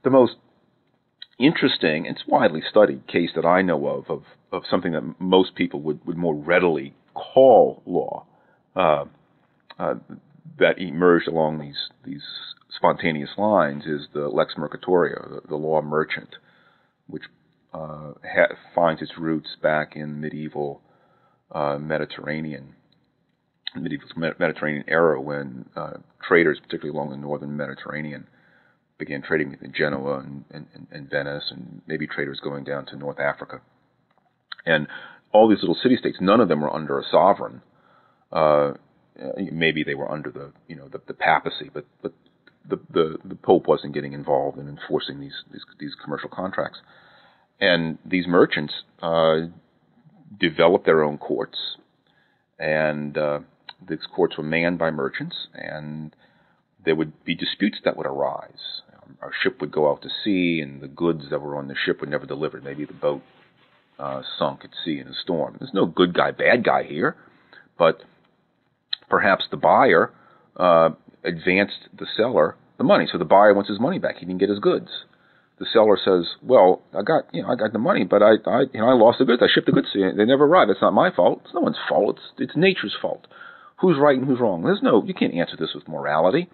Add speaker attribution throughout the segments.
Speaker 1: the most interesting, it's widely studied case that I know of something that most people would more readily call law, that emerged along these spontaneous lines is the Lex Mercatoria, the law merchant, which finds its roots back in medieval Mediterranean era, when traders, particularly along the northern Mediterranean, began trading within Genoa and Venice, and maybe traders going down to North Africa. And all these little city-states, none of them were under a sovereign. Maybe they were under the papacy, but the Pope wasn't getting involved in enforcing these commercial contracts. And these merchants developed their own courts, and these courts were manned by merchants, and there would be disputes that would arise. Our ship would go out to sea, and the goods that were on the ship were never delivered. Maybe the boat sunk at sea in a storm. There's no good guy, bad guy here, but perhaps the buyer advanced the seller the money, so the buyer wants his money back. He didn't get his goods. The seller says, "Well, I got the money, but I lost the goods. I shipped the goods to you. They never arrived. It's not my fault. It's no one's fault. It's nature's fault. Who's right and who's wrong? You can't answer this with morality."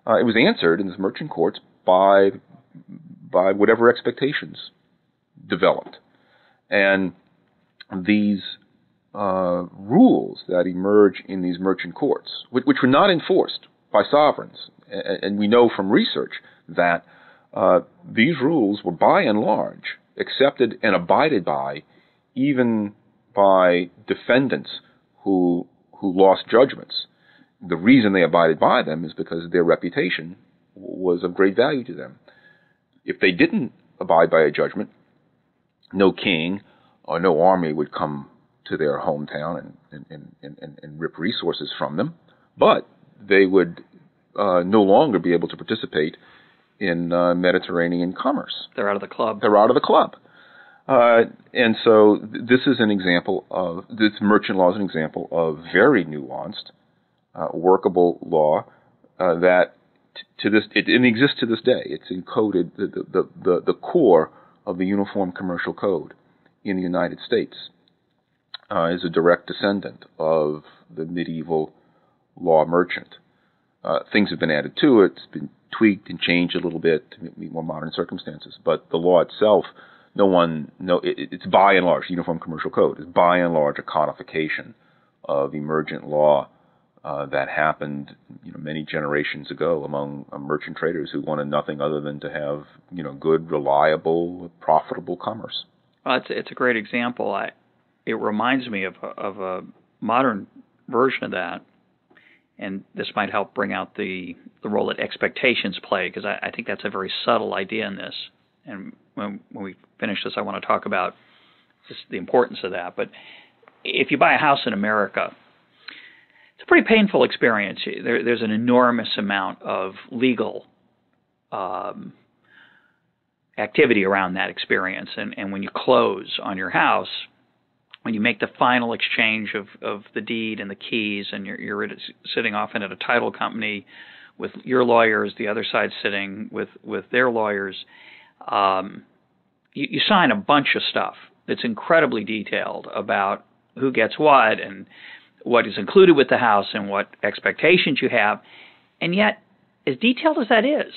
Speaker 1: It was answered in the merchant courts by whatever expectations developed, and these rules that emerge in these merchant courts, which were not enforced by sovereigns, and we know from research that these rules were by and large accepted and abided by, even by defendants who lost judgments. The reason they abided by them is because their reputation was of great value to them. If they didn't abide by a judgment, no king or no army would come to their hometown and rip resources from them, but they would no longer be able to participate in Mediterranean commerce.
Speaker 2: They're out of the club.
Speaker 1: They're out of the club. And so this is an example of, this merchant law is an example of very nuanced, workable law that it exists to this day. It's encoded, the core of the Uniform Commercial Code in the United States is a direct descendant of the medieval law merchant. Things have been added to it. It's been tweaked and changed a little bit to meet more modern circumstances. But the law itself, it's by and large, the Uniform Commercial Code is by and large a codification of emergent law that happened many generations ago among merchant traders who wanted nothing other than to have good, reliable, profitable commerce.
Speaker 2: Well, it's a great example. It reminds me of a modern version of that, and this might help bring out the role that expectations play, because I think that's a very subtle idea in this. And when we finish this, I want to talk about just the importance of that. But if you buy a house in America, it's a pretty painful experience. There's an enormous amount of legal activity around that experience. And when you close on your house, when you make the final exchange of the deed and the keys, and you're sitting often at a title company with your lawyers, the other side sitting with their lawyers, you sign a bunch of stuff that's incredibly detailed about who gets what and what is included with the house and what expectations you have. And yet, as detailed as that is,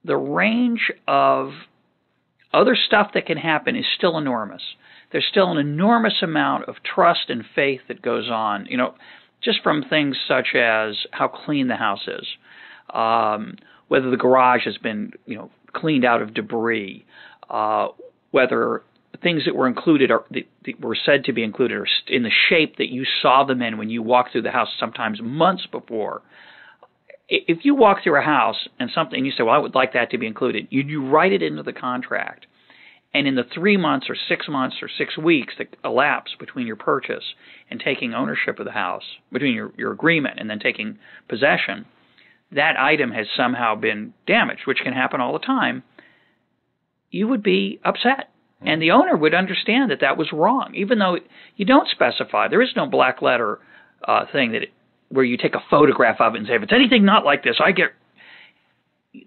Speaker 2: the range of other stuff that can happen is still enormous. There's still an enormous amount of trust and faith that goes on, just from things such as how clean the house is, whether the garage has been, cleaned out of debris, whether things that were included that were said to be included are in the shape that you saw them in when you walked through the house, sometimes months before. If you walk through a house and you say, well, I would like that to be included, you write it into the contract. And in the 3 months or 6 months or 6 weeks that elapse between your purchase and taking ownership of the house, between your agreement and then taking possession, that item has somehow been damaged, which can happen all the time, you would be upset. And the owner would understand that was wrong, even though you don't specify. There is no black letter thing where you take a photograph of it and say, if it's anything not like this,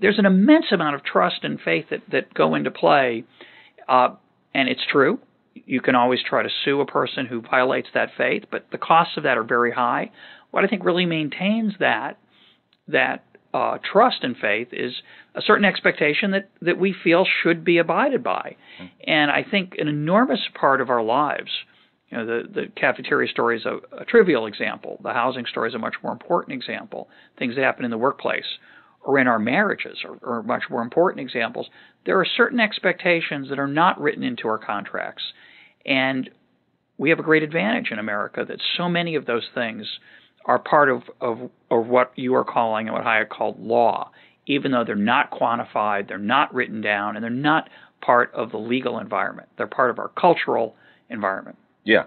Speaker 2: there's an immense amount of trust and faith that go into play, and it's true. You can always try to sue a person who violates that faith, but the costs of that are very high. What I think really maintains that trust and faith is a certain expectation that we feel should be abided by. And I think an enormous part of our lives, the cafeteria story is a trivial example. The housing story is a much more important example. Things that happen in the workplace or in our marriages are much more important examples. There are certain expectations that are not written into our contracts. And we have a great advantage in America that so many of those things are part of what you are calling and what Hayek called law, even though they're not quantified, they're not written down, and they're not part of the legal environment. They're part of our cultural environment.
Speaker 1: Yeah.